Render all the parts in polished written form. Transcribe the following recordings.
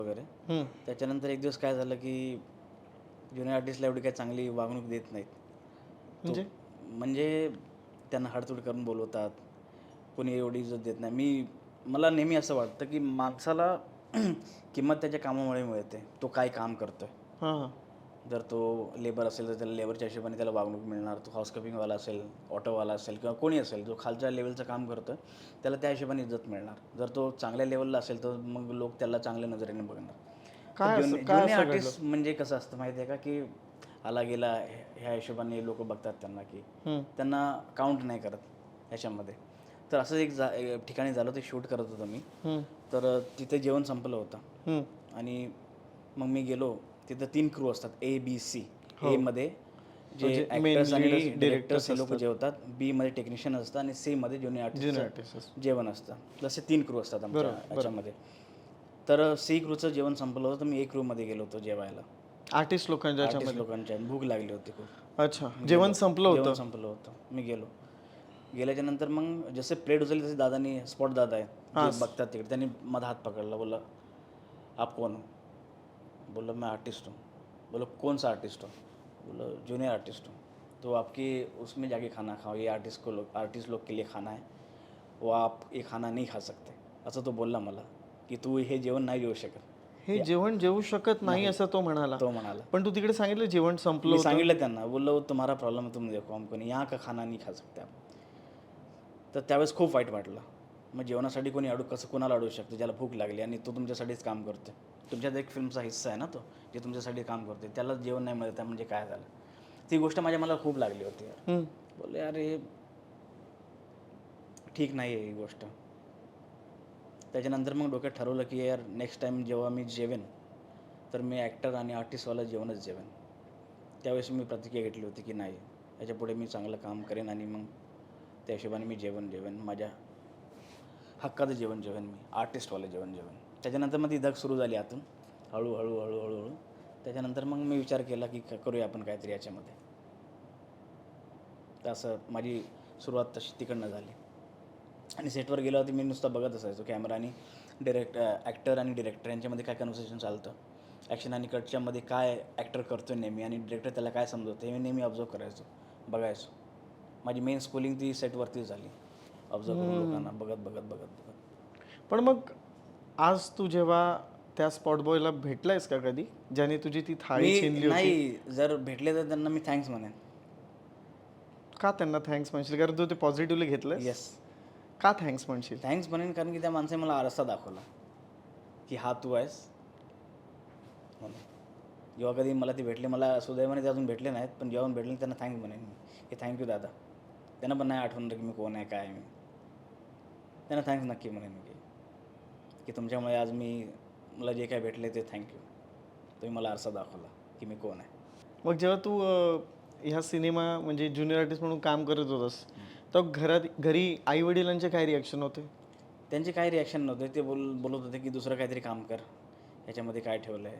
वगैरे. हं. त्याच्यानंतर एक दिवस काय झालं, की ज्युनियर आर्टिस्टला एवढी काही चांगली वागणूक देत नाहीत. तो म्हणजे? म्हणजे त्यांना हाडतूड करून बोलवतात. कोणी एवढी इज्जत देत नाही. मला नेहमी असं वाटतं, की माणसाला किंमत त्याच्या कामामुळे मिळते. तो काय काम करतोय. हां, हां. जर तो लेबर असेल तर त्याला लेबरच्या हिशोबाने त्याला वागणूक मिळणार. तो हाऊसकीपिंगवाला असेल, ऑटोवाला असेल किंवा कोणी असेल जो खालच्या लेवलचं काम करतोय, त्याला त्या हिशोबाने इज्जत मिळणार. जर तो चांगल्या लेवलला असेल तर मग लोक त्याला चांगल्या नजरेने बघणार. तर काय जुने असं घडलं? आर्टिस्ट म्हणजे कसं असतं माहिती आहे का, की आला गेला ह्या हिशोबाने लोकं बघतात त्यांना, की हं, त्यांना काउंट नाही करत ह्याच्यामध्ये. तर असंच एक ठिकाणी झालं, ते शूट करत होतो मी. हं, तर तिथे जेवण संपलं होतं हं. आणि मग मी गेलो. तिथं 3 क्रू असतात ए, बी, सी. हो. एमध्ये जे म्हणजे मेन ॲक्टर्स आणि लीडर्स, डिरेक्टर्स डिरेक्टर्स हे लोकं असतात. जेवतात. बीमध्ये टेक्निशियन असतं आणि सीमध्ये ज्युनियर ज्युनियर आर्टिस्टचं आर्टिस्ट असतात. जेवण असतं. जसे 3 क्रू असतात आमच्या बरोबर, बरोबर. याच्यामध्ये. तर सी क्रूचं जेवण संपलं होतं, तर मी ए क्रूमध्ये गेलो होतो जेवायला. आर्टिस्ट लोकांच्या आर्टिस्ट ह्याच्यामध्ये. लोकांच्या भूक लागली होती खूप. अच्छा. मी जेवण गेलो. संपलं जेवण होतं. संपलं होतं. मी गेलो. गेल्याच्यानंतर मग जसे प्लेट उचलली तसे दादानी स्पॉट दादा आहे, जे हां. बघतात तिकडे. त्यांनी माझा हात पकडला. बोलला, "आप कौन हो?" बोला, "मैं आर्टिस्ट हूँ." बोला, "कौन सा आर्टिस्ट हो?" बोला, "जूनियर आर्टिस्ट हूँ." "तो आपकी उसमें जाके खाना खाओ, ये आर्टिस्ट लोग के लिए खाना है, वो आप ये खाना नहीं खा सकते." असं तो बोलला मला, की "तू हे जेवण नाही जेवू शकत." हे हे जेवण जेवू शकत नाही नाही, असं तो म्हणाला. तो म्हणाला. पण तू तिकडे सांगितलं जेवण संपलं मी होतं. सांगितलं त्यांना, बोललो, "तुम्हारा प्रॉब्लम है, तुम देखो, हमको नहीं, यहाँ का खाना नहीं खा सकते आप." तर त्यावेळेस खूप वाईट वाटलं. मग जेवणासाठी कोणी कसं कोणाला अडवू शकतं, ज्याला भूक लागली आणि तो तुमच्यासाठीच काम करतोय. तुमच्यात एक फिल्मचा हिस्सा आहे ना तो, जे तुमच्यासाठी काम करतोय. त्याला जेवण नाही मिळत आहे म्हणजे काय झालं? ती गोष्ट मला खूप लागली होती यार. हं. बोलले, "अरे, ठीक नाही आहे ही गोष्ट." त्याच्यानंतर मग डोक्यात ठरवलं, की यार नेक्स्ट टाईम जेव्हा मी जेवेन, तर मी ॲक्टर आणि आर्टिस्टवाला जेवणच जेवेन. त्यावेळेस मी प्रतिज्ञा घेतली होती, की नाही, याच्यापुढे मी चांगलं काम करेन आणि मग त्या हिशोबाने मी जेवेन. माझ्या हक्काचं जेवण जेवेन मी, आर्टिस्टवालं जेवण जेवेन. त्याच्यानंतर मग ती धग सुरू झाली आतून, हळू. त्याच्यानंतर मग मी विचार केला, की करूया आपण काहीतरी याच्यामध्ये. तर असं माझी सुरुवात तशी तिकडनं झाली. आणि सेटवर गेल्यावरती मी नुसतं बघत असायचो कॅमेरा आणि ॲक्टर आणि डिरेक्टर यांच्यामध्ये काय कन्व्हर्सेशन चालतं. ॲक्शन आणि कटच्यामध्ये काय ॲक्टर करतो नेहमी आणि डिरेक्टर त्याला काय समजवतं हे मी नेहमी ऑब्झर्व करायचो, बघायचो. माझी मेन स्कूलिंग ती सेटवरतीच झाली. ऑब्झर्व करून हं. लोकांना बघत. पण मग आज तू जेव्हा त्या स्पॉट बॉयला भेटलायस का कधी? ज्याने तुझी ती थाळी मी छीनली होती? नाही, जर भेटले तर त्यांना मी थँक्स म्हणेन. का त्यांना थँक्स म्हणशील? कारण तू ते पॉझिटिव्हली घेतलंस? येस, का थँक्स म्हणशील? थँक्स म्हणेन कारण की त्या माणसाने मला आरसा दाखवला, की हा तू आहेस म्हणून. जेव्हा कधी मला ते भेटले, मला सुदैवाने ते अजून भेटले नाहीत, पण जेव्हा भेटले त्यांना थँक्स म्हणेन मी, की थँक्यू दादा. त्यांना पण नाही आठवणार की मी कोण आहे, काय आहे मी. त्यांना थँक्स नक्की म्हणेन मी, की तुमच्यामुळे आज मला जे काही भेटले ते थँक्यू. तुम्ही मला आरसा दाखवला, की मी कोण आहे. मग जेव्हा तू ह्या सिनेमा म्हणजे ज्युनियर आर्टिस्ट म्हणून काम करत होतास, तर घरी आई-वडिलांचे काय रिॲक्शन होते? त्यांचे काही रिॲक्शन नव्हते. ते बोलत होते, की दुसरं काहीतरी काम कर. ह्याच्यामध्ये काय ठेवलं आहे?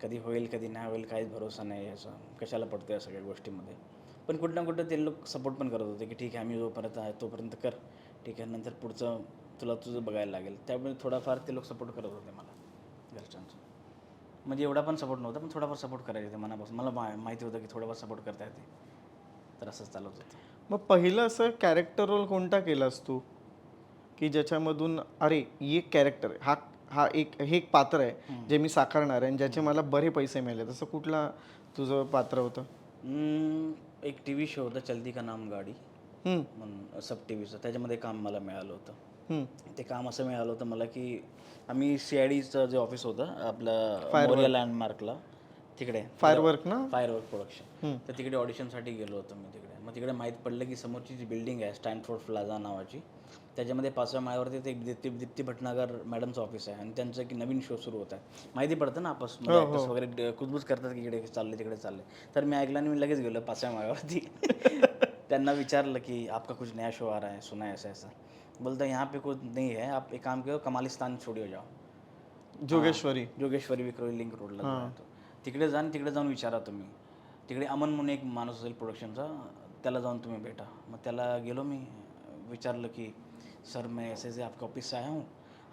कधी होईल, कधी नाही होईल, काहीच भरोसा नाही याचा. कशाला पडतो या सगळ्या गोष्टीमध्ये. पण कुठं ना कुठं ते लोक सपोर्ट पण करत होते, की ठीक आहे, आम्ही जोपर्यंत आहे तोपर्यंत कर. ठीक आहे, नंतर पुढचं तुला तुझं बघायला लागेल. त्यामुळे थोडाफार ते लोक सपोर्ट करत होते मला, घरच्यांचं. म्हणजे एवढा पण सपोर्ट नव्हता, पण थोडाफार सपोर्ट करायचे ते मनापासून. मला माहिती होतं, की थोडाफार सपोर्ट करता येते. तर असंच चालत होतं. मग पहिलं असं कॅरेक्टर रोल कोणता केलास तू? की ज्याच्यामधून अरे, ही एक कॅरेक्टर आहे. हे एक पात्र आहे, जे मी साकारणार आहे आणि ज्याचे मला बरे पैसे मिळाले. तसं कुठला तुझं पात्र होतं? एक टीव्ही शो होता, चलती का नाम गाडी हं, म्हणून, सब टीव्हीचं. त्याच्यामध्ये काम मला मिळालं होतं. हं. ते काम असं मिळालं होतं मला, की आम्ही CIDचं जे ऑफिस होतं आपलं मोरिया फायरवर्क. लँडमार्कला, तिकडे फायरवर्क ना? Firework production. हं. तर तिकडे ऑडिशनसाठी गेलो होतो मी तिकडे. मग तिकडे माहीत पडलं, की समोरची जी बिल्डिंग आहे स्टॅनफोर्ड प्लाझा नावाची, त्याच्यामध्ये 5व्या माळ्यावरती ते एक दीप्ती भटनागर मॅडमचं ऑफिस आहे आणि त्यांचं एक नवीन शो सुरू होत आहे. माहिती पडतं ना आपसमध्ये, हो, हो. ॲक्टर्स वगैरे कुजबूज करतात, की इकडे चालले तिकडे चालले. तर मी ऐकलं आणि मी लगेच गेलो 5व्या माळ्यावरती. त्यांना विचारलं, की आपका कुछ नया शो आ रहा है, सुना है ऐसा-ऐसा. बोलता है यहाँ पे कुछ नहीं है, आप एक काम करो, कमालिस्तान स्टुडिओ जाओ. हां, जोगेश्वरी. जोगेश्वरी विक्रोळी लिंक रोडला जो आहे हां. तो. तिकडे जा आणि तिकडे जाऊन विचारा तुम्ही. तिकडे अमन म्हणून एक माणूस असेल प्रोडक्शनचा, त्याला जाऊन तुम्ही भेटा. मग त्याला गेलो मी, विचारलं, की "सर मैं ऐसे-ऐसे आपके ऑफिस से आया हूँ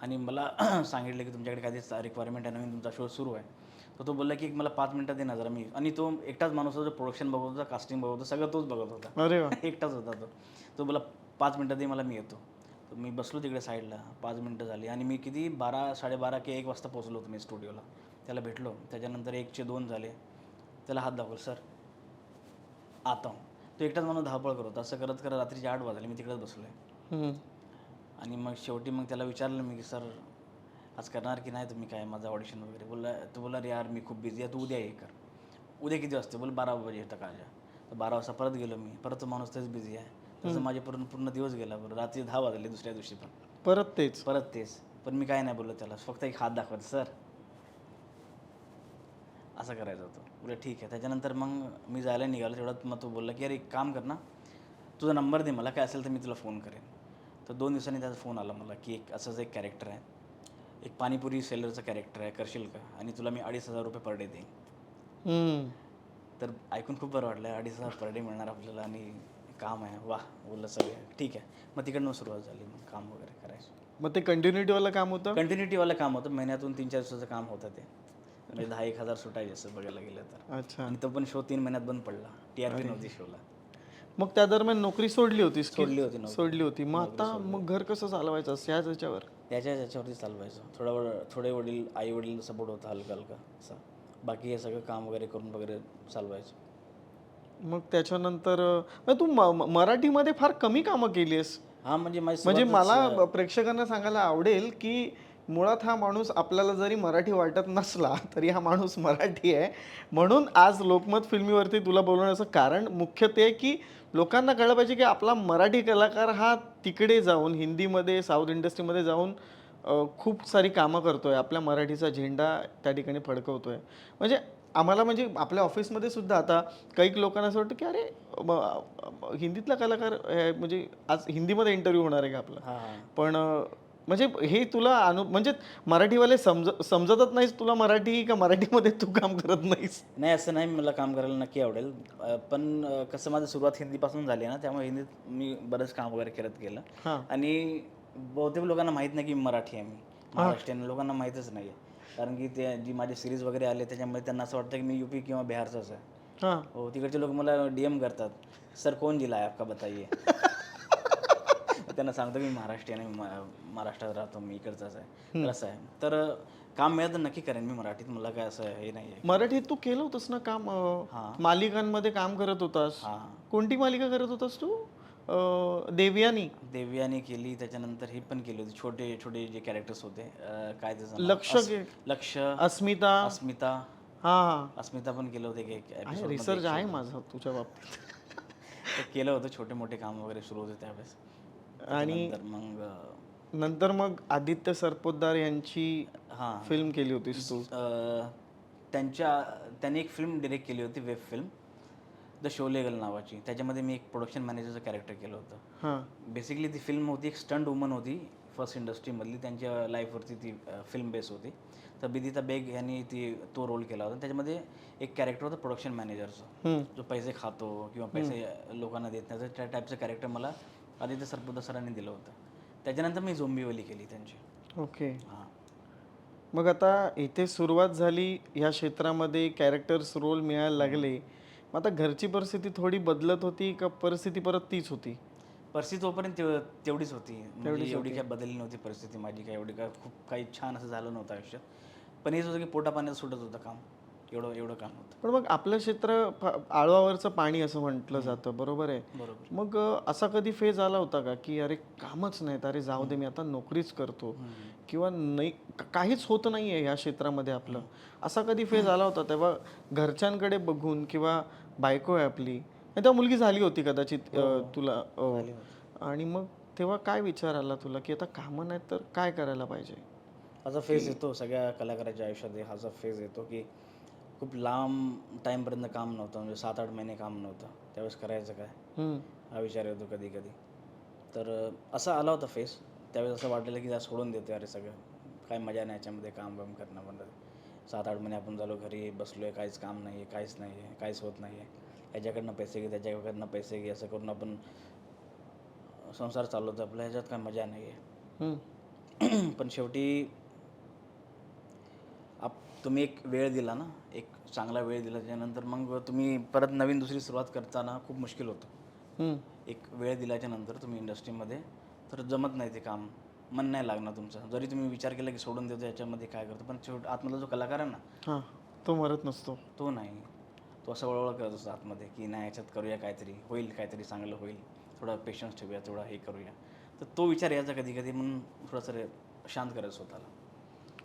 आणि मला सांगितलं की तुमच्याकडे काहीतरी रिक्वायरमेंट आहे, नवीन तुमचा शो सुरू आहे. तर तो बोलला की मला 5 मिनिटात दे ना जरा मी. आणि तो एकटाच माणूस होता, जो प्रोडक्शन बघत होता, कास्टिंग बघत होता, सगळं तोच बघत होता. अरे वा. एकटाच होता तो. तो बोला 5 मिनिटात दे मला, मी येतो. तर मी बसलो तिकडे साईडला. 5 मिनिटं झाली आणि मी किती 12, 12:30 की 1 वाजता पोहोचलो होतो मी स्टुडिओला. त्याला भेटलो. त्याच्यानंतर 1चे 2 झाले. त्याला हात दाखवला, सर आता हूँ. तो एकटाच माणूस धावपळ करत होता. असं करत करत रात्रीचे 8 वाजले. मी तिकडेच बसलो आहे. हम्म. आणि मग शेवटी मग त्याला विचारलं मी की सर आज करणार की नाही तुम्ही, काय माझं ऑडिशन वगैरे. तो बोलला अरे यार मी खूप बिझी आहे, तू उद्या ये कर. उद्या किती वाजता? बोल 12 वाजे येतं काळच्या. तर 12 वाजता परत गेलो मी. परत तो माणूस तेच बिझी आहे. तसं माझे पूर्ण दिवस गेला. बरं रात्री 10 वाजले दुसऱ्या दिवशी पण परत तेच. पण मी काय नाही बोललो त्याला, फक्त एक हात दाखवायचा, सर असं करायचं होतं. बोला ठीक आहे. त्याच्यानंतर मग मी जायला निघालो. तेवढ्यात मग तो बोलला की अरे एक काम कर ना, तुझा नंबर दे मला, काय असेल तर मी तुला फोन करेन. तर 2 दिवसांनी त्याचा फोन आला मला की असंच एक कॅरेक्टर आहे, एक पाणीपुरी सेलरचं कॅरेक्टर आहे, करशील का? आणि तुला मी 2,500 रुपये पर डे देईन. हम्म. तर ऐकून खूप बरं वाटलं. 2,500 पर डे मिळणार आपल्याला आणि काम आहे. वाह बोललं सगळं ठीक आहे. मग तिकडनं सुरुवात झाली मग काम वगैरे करायचं. मग ते कंटिन्युटीवालं काम होतं. कंटिन्युटीवालं काम होतं. महिन्यातून 3-4 दिवसाचं काम होतं ते. म्हणजे 10,000-1,000 सुटायचे असं बघायला गेलं तर. अच्छा. आणि तो पण शो 3 महिन्यात बंद पडला. TRP नव्हती शोला. मग त्या दरम्यान नोकरी सोडली होतीस की? सोडली होती नोकरी. सोडली होती. मग आता मग घर कसं चालवायचं ह्याच ह्याच्यावर? याच्यावरती चालवायचं. थोडे आई वडील सपोर्ट होता हलका हलका असं. बाकी हे सगळं काम वगैरे करून वगैरे चालवायचं. मग त्याच्यानंतर तू मराठीमध्ये फार कमी कामं केली आहेस. हां म्हणजे म्हणजे मला प्रेक्षकांना सांगायला आवडेल की मुळात हा माणूस आपल्याला जरी मराठी वाटत नसला तरी हा माणूस मराठी आहे. म्हणून आज लोकमत फिल्मीवरती तुला बोलवण्याचं कारण मुख्य ते की लोकांना कळलं पाहिजे की आपला मराठी कलाकार हा तिकडे जाऊन हिंदीमध्ये साऊथ इंडस्ट्रीमध्ये जाऊन खूप सारी कामं करतोय, आपल्या मराठीचा झेंडा त्या ठिकाणी फडकवतोय. म्हणजे आम्हाला म्हणजे आपल्या ऑफिसमध्ये सुद्धा आता काही लोकांना असं वाटतं की अरे हिंदीतला कलाकार म्हणजे आज हिंदीमध्ये इंटरव्ह्यू होणार आहे का आपला. हां पण म्हणजे हे तुला म्हणजे मराठीवाले समजतच नाहीस तुला मराठी का मराठीमध्ये तू काम करत नाहीस? नाही असं नाही, मला काम करायला नक्की आवडेल. पण कसं माझं सुरुवात हिंदीपासून झाली आहे ना, त्यामुळे हिंदीत मी बरंच काम वगैरे करत गेलं. हां. आणि बहुतेक लोकांना माहीत नाही की मराठी आहे मी, महाराष्ट्रीयन लोकांना माहीतच नाही आहे. कारण की ते जी माझी सिरीज वगैरे आले त्याच्यामुळे त्यांना असं वाटतं की मी UP किंवा बिहारचाच आहे. हां. हो, तिकडचे लोक मला DM करतात, सर कौन जिला है आपका बताइए. त्यांना सांगतो की मी महाराष्ट्रीयन आहे, महाराष्ट्रात राहतो मी, इकडचाच आहे. तर असं आहे. तर काम मिळालं तर नक्की करेन मी मराठीत. मला काय असं हे नाही आहे. मराठीत तू केलं होतंस ना काम, मालिकांमध्ये काम करत होतास. हां कोणती मालिका करत होतास तू? देवयानी. देवयानी केली. त्याच्यानंतर ही पण केली होती, छोटे छोटे जे कॅरेक्टर्स होते. काय त्याचं नाव? लक्ष, अस्मिता. हां. अस्मिता पण केलं होतं एक एपिसोड. रिसर्च आहे माझा तुझ्या बाबतीत. केलं होतं, छोटे मोठे काम वगैरे सुरू होते त्यावेळेस. आणि नंतर मग आदित्य सरपोतदार यांची फिल्म केली होतीस तू. त्यांनी एक फिल्म डिरेक्ट केली होती, वेब फिल्म द शोलेगल नावाची. त्याच्यामध्ये मी एक प्रोडक्शन मॅनेजरचं कॅरेक्टर केलं होतं. हां. बेसिकली ती फिल्म होती, एक स्टंट वुमन होती फर्स्ट इंडस्ट्रीमधली, त्यांच्या लाईफवरती ती फिल्म बेस होती. तर बिदिता बेग यांनी तो रोल केला होता. त्याच्यामध्ये एक कॅरेक्टर होतं प्रोडक्शन मॅनेजरचं, जो पैसे खातो किंवा पैसे लोकांना देत नाही, त्या टाईपचं कॅरेक्टर मला आदित्य सरपोतदार सरांनी दिलं होतं. त्याच्यानंतर मी झोंबीवली केली त्यांची. ओके. हां. मग आता इथे सुरुवात झाली, ह्या क्षेत्रामध्ये कॅरेक्टर्स रोल मिळायला लागले. मग आता घरची परिस्थिती थोडी बदलत होती का परिस्थिती परत तीच होती? परिस्थिती तोपर्यंत तेवढीच होती. म्हणजे एवढी काय बदलली नव्हती परिस्थिती माझी, काय एवढी काय खूप काही छान असं झालं नव्हतं आयुष्यात. पण हेच होतं की पोटापाण्यात सुटत होतं काम, एवढं काम होतं. पण मग आपलं क्षेत्र आळवावरचं पाणी असं म्हटलं जातं, बरोबर आहे? बरोबर. मग असा कधी फेज आला होता का की अरे कामच नाहीत, अरे जाऊ दे मी आता नोकरीच करतो, किंवा नाही काहीच होत नाही आहे ह्या क्षेत्रामध्ये आपलं, असा कधी फेज आला होता? तेव्हा घरच्यांकडे बघून किंवा बायको आहे आपली, तेव्हा मुलगी झाली होती कदाचित तुला, आणि मग तेव्हा काय विचार आला तुला की आता कामं नाहीत तर काय करायला पाहिजे? असा फेज येतो सगळ्या कलाकाराच्या आयुष्यात. हा फेज येतो की खूप लांब टाईमपर्यंत काम नव्हतं, म्हणजे 7-8 महिने काम नव्हतं. त्यावेळेस करायचं काय हा विचार येतो कधी कधी. तर असा आला होता फेज. त्यावेळेस असं वाटलेलं की सोडून देतो अरे सगळं, काय मजा नाही याच्यामध्ये, काम करणं पण. 7-8 महिने आपण झालो घरी बसलो आहे, काहीच काम नाही आहे, काहीच नाही आहे, काहीच होत नाही आहे. ह्याच्याकडनं पैसे घे, त्याच्याकडनं पैसे घे, असं करून आपण संसार चालवतो आपला. ह्याच्यात काय मजा नाही आहे. पण शेवटी तुम्ही एक वेळ दिला ना, एक चांगला वेळ दिला त्याच्यानंतर मग तुम्ही परत नवीन दुसरी सुरुवात करताना खूप मुश्किल होतं. हम्म. एक वेळ दिल्याच्या नंतर तुम्ही इंडस्ट्रीमध्ये तर जमत नाही ते काम, मन नाही लागणार तुमचं. जरी तुम्ही विचार केला की सोडून देतो याच्यामध्ये काय करतो, पण आतमधला जो कलाकार आहे ना, हां, तो मरत नसतो. तो नाही. तो असं वळवळ करत असतो आतमध्ये की नाही याच्यात करूया काहीतरी, होईल काहीतरी चांगलं होईल, थोडा पेशन्स ठेवूया, थोडा हे करूया. तर तो विचार यायचा कधी कधी, म्हणून थोडंसं शांत करायचं स्वतःला.